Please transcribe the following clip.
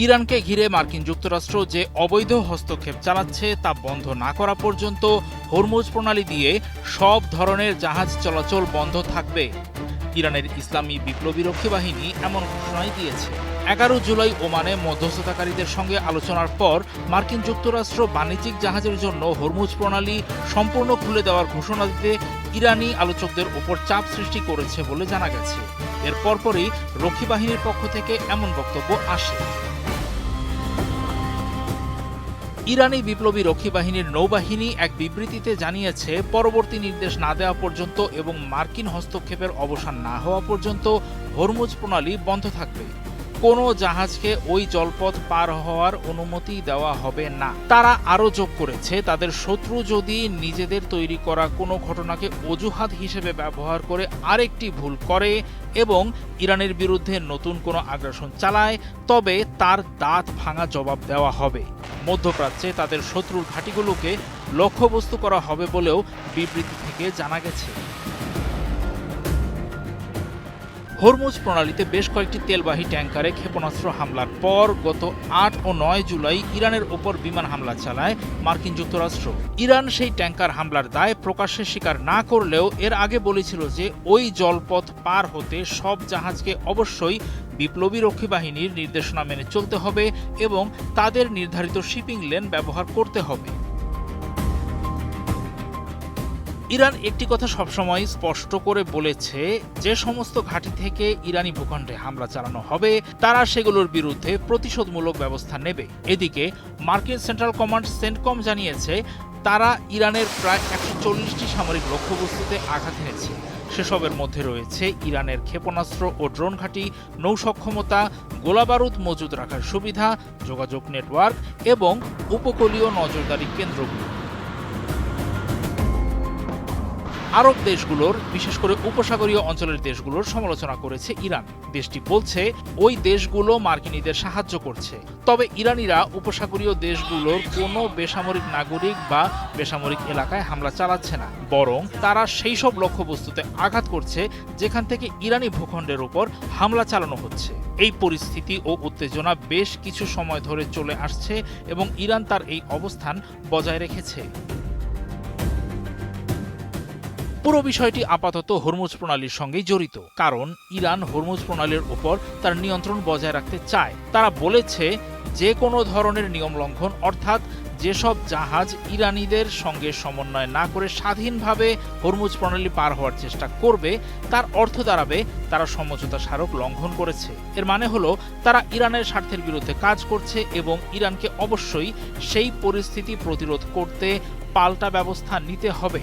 ইরানকে ঘিরে মার্কিন যুক্তরাষ্ট্র যে অবৈধ হস্তক্ষেপ চালাচ্ছে তা বন্ধ না করা পর্যন্ত হরমুজ প্রণালী দিয়ে সব ধরনের জাহাজ চলাচল বন্ধ থাকবে। ইরানের ইসলামী বিপ্লবী রক্ষী বাহিনী এমন ঘোষণাই দিয়েছে। 11 জুলাই ওমানে মধ্যস্থতাকারীদের সঙ্গে আলোচনার পর মার্কিন যুক্তরাষ্ট্র বাণিজ্যিক জাহাজের জন্য হরমুজ প্রণালী সম্পূর্ণ খুলে দেওয়ার ঘোষণা দিতে ইরানি আলোচকদের উপর চাপ সৃষ্টি করেছে বলে জানা গেছে। এর পরপরই রক্ষী বাহিনীর পক্ষ থেকে এমন বক্তব্য আসে। ইরানি বিপ্লবী রক্ষী বাহিনীর নৌবাহিনী এক বিবৃতিতে জানিয়েছে, পরবর্তী নির্দেশ না দেওয়া পর্যন্ত এবং মার্কিন হস্তক্ষেপের অবসান না হওয়া পর্যন্ত হরমুজ প্রণালী বন্ধ থাকবে। কোনো জাহাজকে ওই জলপথ পার হওয়ার অনুমতি দেওয়া হবে না। তারা আরও যোগ করেছে, তাদের শত্রু যদি নিজেদের তৈরি করা কোনো ঘটনাকে অজুহাত হিসেবে ব্যবহার করে আরেকটি ভুল করে এবং ইরানের বিরুদ্ধে নতুন কোনো আগ্রাসন চালায়, তবে তার দাঁত ভাঙা জবাব দেওয়া হবে। মধ্যপ্রাচ্যে তাদের শত্রুর ঘাঁটিগুলোকে লক্ষ্যবস্তু করা হবে বলেও বিবৃতি থেকে জানা গেছে। হরমুজ প্রণালীতে বেশ কয়েকটি তেলবাহী ট্যাঙ্কারে ক্ষেপণাস্ত্র হামলার পর গত 8 ও 9 জুলাই ইরানের ওপর বিমান হামলা চালায় মার্কিন যুক্তরাষ্ট্র। ইরান সেই ট্যাঙ্কার হামলার দায় প্রকাশ্যে স্বীকার না করলেও এর আগে বলেছিল যে ওই জলপথ পার হতে সব জাহাজকে অবশ্যই বিপ্লবী রক্ষী বাহিনীর নির্দেশনা মেনে চলতে হবে এবং তাদের নির্ধারিত শিপিং লেন ব্যবহার করতে হবে। ইরান একটি কথা সবসময় স্পষ্ট করে বলেছে, যে সমস্ত ঘাঁটি থেকে ইরানি ভূখণ্ডে হামলা চালানো হবে তারা সেগুলোর বিরুদ্ধে প্রতিশোধমূলক ব্যবস্থা নেবে। এদিকে মার্কিন সেন্ট্রাল কমান্ড সেন্টকম জানিয়েছে, তারা ইরানের প্রায় 140টি সামরিক লক্ষ্যবস্তুতে আঘাত এনেছে। সেসবের মধ্যে রয়েছে ইরানের ক্ষেপণাস্ত্র ও ড্রোন ঘাঁটি, নৌসক্ষমতা, গোলাবারুদ মজুদ রাখার সুবিধা, যোগাযোগ নেটওয়ার্ক এবং উপকূলীয় নজরদারি কেন্দ্রগুলো। আরব দেশগুলোর, বিশেষ করে উপসাগরীয় অঞ্চলের দেশগুলোর সমালোচনা করেছে ইরান। দেশটি বলছে ওই দেশগুলো মার্কিনীদের সাহায্য করছে। তবে ইরানিরা উপসাগরীয় দেশগুলোর কোনো বেসামরিক নাগরিক বা বেসামরিক এলাকায় হামলা চালাচ্ছে না, বরং তারা সেই সব লক্ষ্যবস্তুতে আঘাত করছে যেখান থেকে ইরানি ভূখণ্ডের উপর হামলা চালানো হচ্ছে। এই পরিস্থিতি ও উত্তেজনা বেশ কিছু সময় ধরে চলে আসছে এবং ইরান তার এই অবস্থান বজায় রেখেছে। পুরো বিষয়টি আপাতত হরমুজ প্রণালীর সঙ্গেই জড়িত, কারণ ইরান হরমুজ প্রণালীর উপর তার নিয়ন্ত্রণ বজায় রাখতে চায়। তারা বলেছে, যে কোনো ধরনের নিয়ম লঙ্ঘন, অর্থাৎ যেসব জাহাজ ইরানিদের সঙ্গে সমন্বয় না করে স্বাধীনভাবে হরমুজ প্রণালী পার হওয়ার চেষ্টা করবে, তার অর্থ দাঁড়াবে তারা সমঝোতা স্মারক লঙ্ঘন করেছে। এর মানে হলো তারা ইরানের স্বার্থের বিরুদ্ধে কাজ করছে এবং ইরানকে অবশ্যই সেই পরিস্থিতি প্রতিরোধ করতে পাল্টা ব্যবস্থা নিতে হবে।